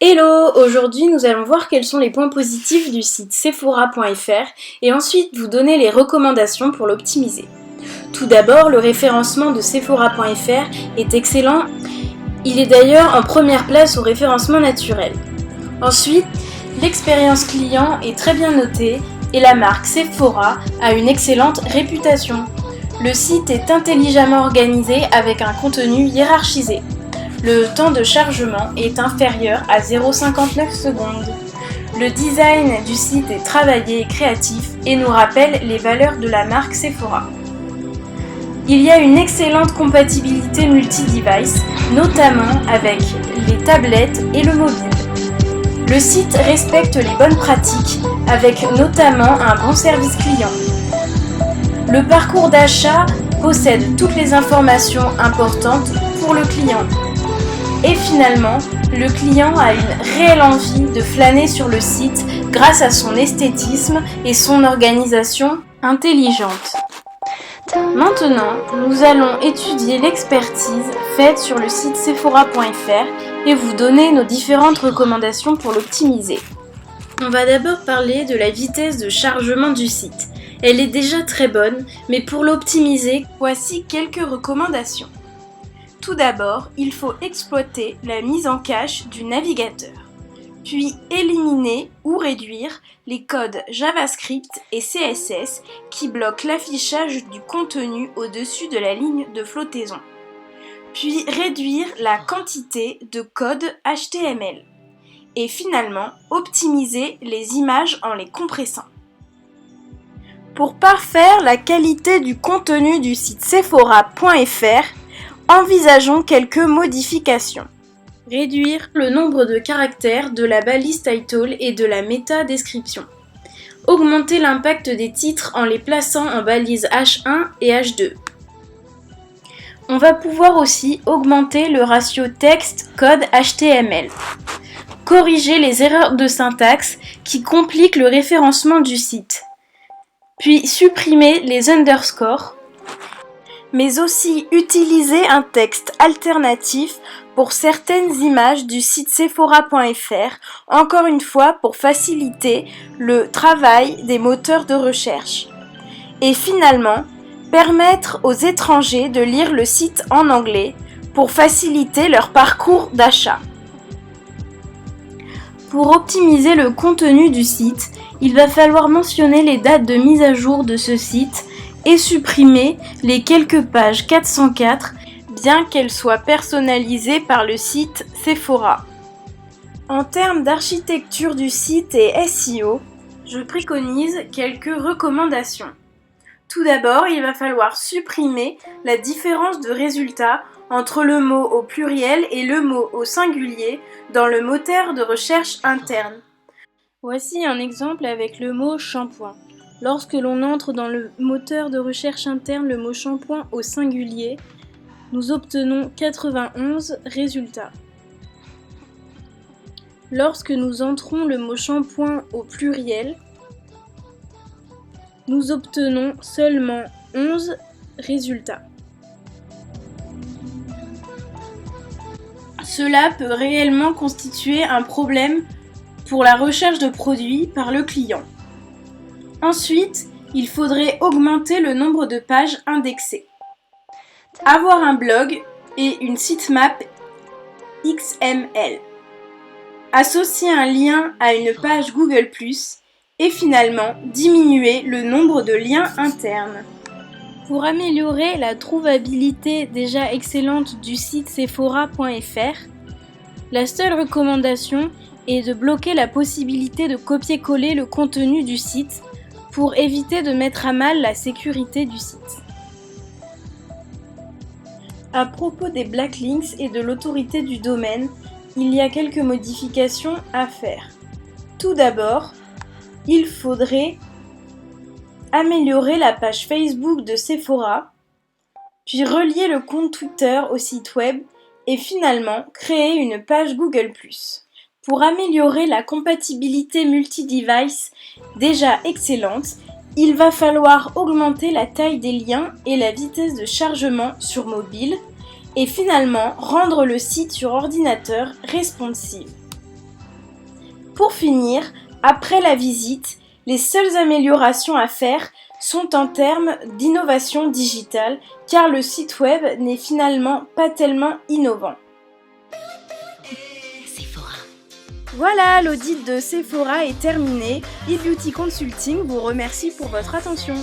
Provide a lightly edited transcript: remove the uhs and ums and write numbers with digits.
Hello! Aujourd'hui, nous allons voir quels sont les points positifs du site Sephora.fr et ensuite vous donner les recommandations pour l'optimiser. Tout d'abord, le référencement de Sephora.fr est excellent. Il est d'ailleurs en première place au référencement naturel. Ensuite, l'expérience client est très bien notée et la marque Sephora a une excellente réputation. Le site est intelligemment organisé avec un contenu hiérarchisé. Le temps de chargement est inférieur à 0,59 secondes. Le design du site est travaillé et créatif et nous rappelle les valeurs de la marque Sephora. Il y a une excellente compatibilité multi-device, notamment avec les tablettes et le mobile. Le site respecte les bonnes pratiques, avec notamment un bon service client. Le parcours d'achat possède toutes les informations importantes pour le client. Et finalement, le client a une réelle envie de flâner sur le site grâce à son esthétisme et son organisation intelligente. Maintenant, nous allons étudier l'expertise faite sur le site Sephora.fr et vous donner nos différentes recommandations pour l'optimiser. On va d'abord parler de la vitesse de chargement du site. Elle est déjà très bonne, mais pour l'optimiser, voici quelques recommandations. Tout d'abord, il faut exploiter la mise en cache du navigateur, puis éliminer ou réduire les codes JavaScript et CSS qui bloquent l'affichage du contenu au-dessus de la ligne de flottaison, puis réduire la quantité de code HTML, et finalement optimiser les images en les compressant. Pour parfaire la qualité du contenu du site Sephora.fr, envisageons quelques modifications. Réduire le nombre de caractères de la balise title et de la méta-description. Augmenter l'impact des titres en les plaçant en balise H1 et H2. On va pouvoir aussi augmenter le ratio texte-code HTML. Corriger les erreurs de syntaxe qui compliquent le référencement du site. Puis supprimer les underscores, mais aussi utiliser un texte alternatif pour certaines images du site Sephora.fr, encore une fois pour faciliter le travail des moteurs de recherche. Et finalement, permettre aux étrangers de lire le site en anglais pour faciliter leur parcours d'achat. Pour optimiser le contenu du site, il va falloir mentionner les dates de mise à jour de ce site et supprimer les quelques pages 404, bien qu'elles soient personnalisées par le site Sephora. En termes d'architecture du site et SEO, je préconise quelques recommandations. Tout d'abord, il va falloir supprimer la différence de résultat entre le mot au pluriel et le mot au singulier dans le moteur de recherche interne. Voici un exemple avec le mot shampoing. Lorsque l'on entre dans le moteur de recherche interne le mot shampoing au singulier, nous obtenons 91 résultats. Lorsque nous entrons le mot shampoing au pluriel, nous obtenons seulement 11 résultats. Cela peut réellement constituer un problème pour la recherche de produits par le client. Ensuite, il faudrait augmenter le nombre de pages indexées. Avoir un blog et une sitemap XML. Associer un lien à une page Google+, et finalement diminuer le nombre de liens internes. Pour améliorer la trouvabilité déjà excellente du site Sephora.fr, la seule recommandation est de bloquer la possibilité de copier-coller le contenu du site pour éviter de mettre à mal la sécurité du site. À propos des backlinks et de l'autorité du domaine, il y a quelques modifications à faire. Tout d'abord, il faudrait améliorer la page Facebook de Sephora, puis relier le compte Twitter au site web et finalement créer une page Google+. Pour améliorer la compatibilité multi-device déjà excellente, il va falloir augmenter la taille des liens et la vitesse de chargement sur mobile et finalement rendre le site sur ordinateur responsive. Pour finir, après la visite, les seules améliorations à faire sont en termes d'innovation digitale, car le site web n'est finalement pas tellement innovant. Sephora. Voilà, l'audit de Sephora est terminé. eBeauty Consulting vous remercie pour votre attention.